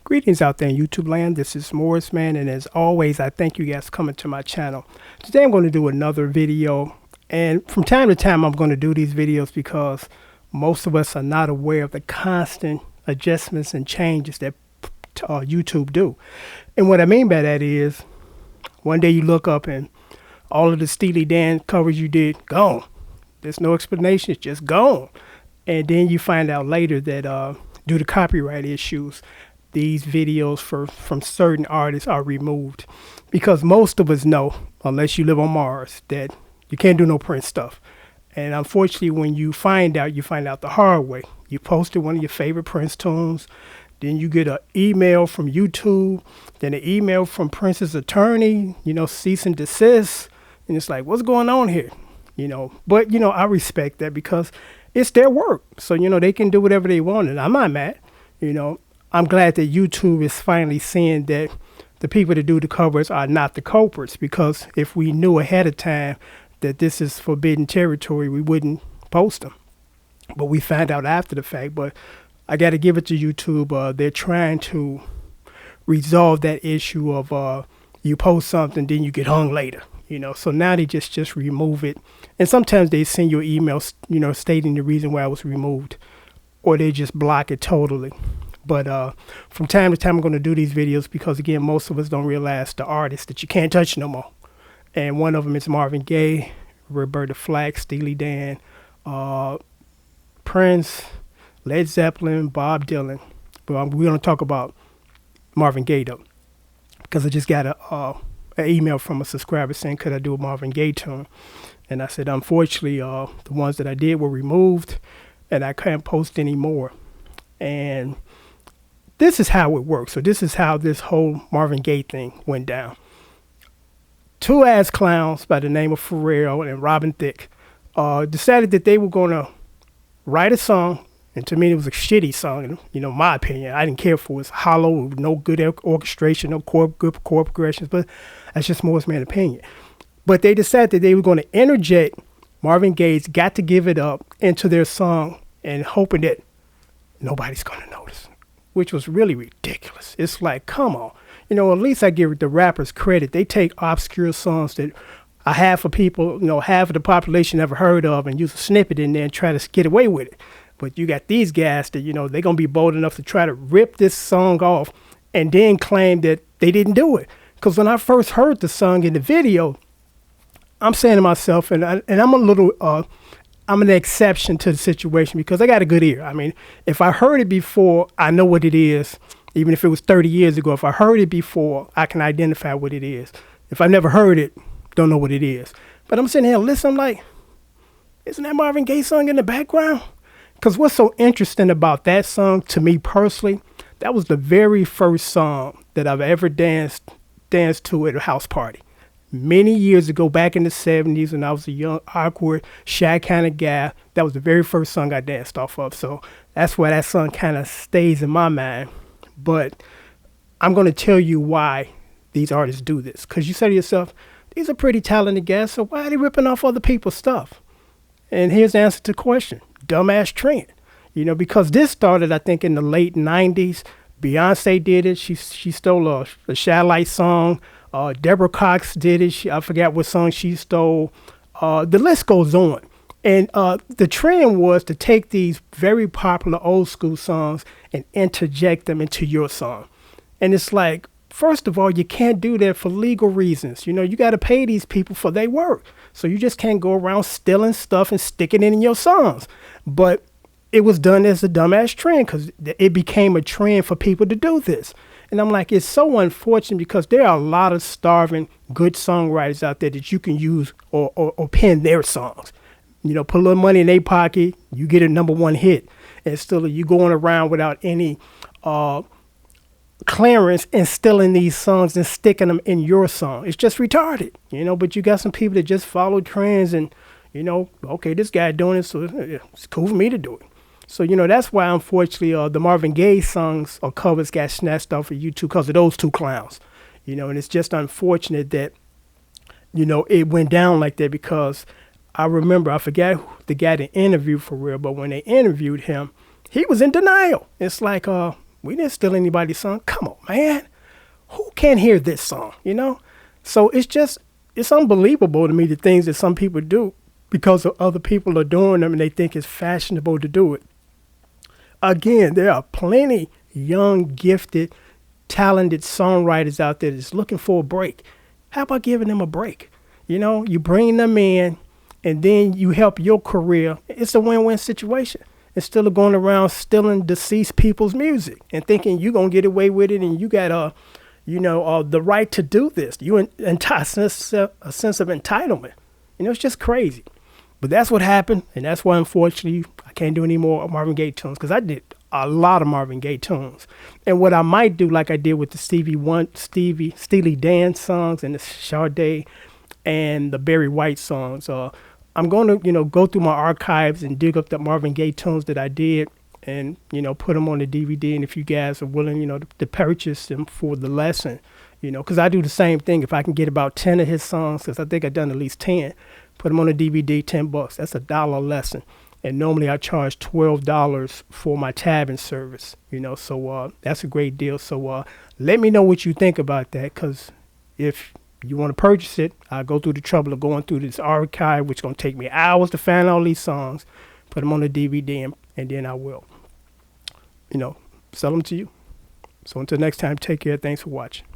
Greetings out there in YouTube land. This is Morris Man, and as always, I thank you guys for coming to my channel. Today I'm going to do another video, and from time to time I'm going to do these videos because most of us are not aware of the constant adjustments and changes that YouTube do. And what I mean by that is, one day you look up and all of the Steely Dan covers you did, gone. There's no explanation, it's just gone. And then you find out later that due to copyright issues, these videos from certain artists are removed, because most of us know, unless you live on Mars, that you can't do no Prince stuff. And unfortunately, when you find out the hard way. You posted one of your favorite Prince tunes, then you get an email from YouTube, then an email from Prince's attorney, cease and desist. And it's like, what's going on here? But I respect that because it's their work. So, they can do whatever they want, and I'm not mad. I'm glad that YouTube is finally seeing that the people that do the covers are not the culprits, because if we knew ahead of time that this is forbidden territory, we wouldn't post them. But we found out after the fact. But I got to give it to YouTube. They're trying to resolve that issue of you post something, then you get hung later. So now they just remove it. And sometimes they send you emails, stating the reason why it was removed, or they just block it totally. But from time to time, I'm going to do these videos because, again, most of us don't realize the artists that you can't touch no more. And one of them is Marvin Gaye, Roberta Flack, Steely Dan, Prince, Led Zeppelin, Bob Dylan. But we're going to talk about Marvin Gaye, though, because I just got an email from a subscriber saying, could I do a Marvin Gaye tune? And I said, unfortunately, the ones that I did were removed, and I can't post any more. And this is how it works. So this is how this whole Marvin Gaye thing went down. Two ass clowns by the name of Pharrell and Robin Thicke decided that they were going to write a song. And to me, it was a shitty song, in my opinion. I didn't care for it. It's hollow, no good orchestration, no good chord progressions, but that's just Morris Man's opinion. But they decided that they were going to interject Marvin Gaye's Got to Give It Up into their song, and hoping that nobody's going to notice, which was really ridiculous. It's like, come on. At least I give the rappers credit. They take obscure songs that half of people, half of the population never heard of, and use a snippet in there and try to get away with it. But you got these guys that, they're going to be bold enough to try to rip this song off and then claim that they didn't do it. Because when I first heard the song in the video, I'm saying to myself, and I'm I'm an exception to the situation because I got a good ear. I mean, if I heard it before, I know what it is. Even if it was 30 years ago, if I heard it before, I can identify what it is. If I never heard it, don't know what it is. But I'm sitting here listening, I'm like, isn't that Marvin Gaye song in the background? Because what's so interesting about that song, to me personally, that was the very first song that I've ever danced to at a house party. Many years ago, back in the 70s, when I was a young, awkward, shy kind of guy, that was the very first song I danced off of. So that's why that song kind of stays in my mind. But I'm going to tell you why these artists do this. Because you say to yourself, these are pretty talented guys, so why are they ripping off other people's stuff? And here's the answer to the question. Dumbass trend. Because this started, I think, in the late 90s. Beyonce did it. She stole a Shy Light song. Deborah Cox did it. I forgot what song she stole. The list goes on. And the trend was to take these very popular old school songs and interject them into your song. And it's like, first of all, you can't do that for legal reasons. You got to pay these people for their work. So you just can't go around stealing stuff and sticking it in your songs. But it was done as a dumbass trend because it became a trend for people to do this. And I'm like, it's so unfortunate because there are a lot of starving good songwriters out there that you can use or pen their songs. Put a little money in their pocket, you get a #1 hit. And still you going around without any clearance and stealing these songs and sticking them in your song. It's just retarded, but you got some people that just follow trends and, okay, this guy doing it, so it's cool for me to do it. So, that's why, unfortunately, the Marvin Gaye songs or covers got snatched off of YouTube because of those two clowns, and it's just unfortunate that, it went down like that because I remember, I forgot the guy that interviewed Pharrell, but when they interviewed him, he was in denial. It's like, We didn't steal anybody's song. Come on, man. Who can't hear this song, you know? So it's unbelievable to me the things that some people do because of other people are doing them and they think it's fashionable to do it. Again, there are plenty young, gifted, talented songwriters out there that's looking for a break. How about giving them a break? You know, you bring them in and then you help your career. It's a win-win situation. Instead of going around stealing deceased people's music and thinking you're going to get away with it and you got the right to do this. You a sense of entitlement. You know, it's just crazy. But that's what happened, and that's why, unfortunately, I can't do any more Marvin Gaye tunes, because I did a lot of Marvin Gaye tunes. And what I might do, like I did with the Steely Dan songs and the Sade and the Barry White songs, I'm going to, go through my archives and dig up the Marvin Gaye tunes that I did and, put them on the DVD. And if you guys are willing, to purchase them for the lesson, because I do the same thing. If I can get about 10 of his songs, because I think I've done at least 10, put them on the DVD, $10. That's $1 a lesson. And normally I charge $12 for my tabbing service, so that's a great deal. So let me know what you think about that, because if you want to purchase it, I'll go through the trouble of going through this archive, which is going to take me hours to find all these songs, put them on the DVD, and then I will, sell them to you. So until next time, take care. Thanks for watching.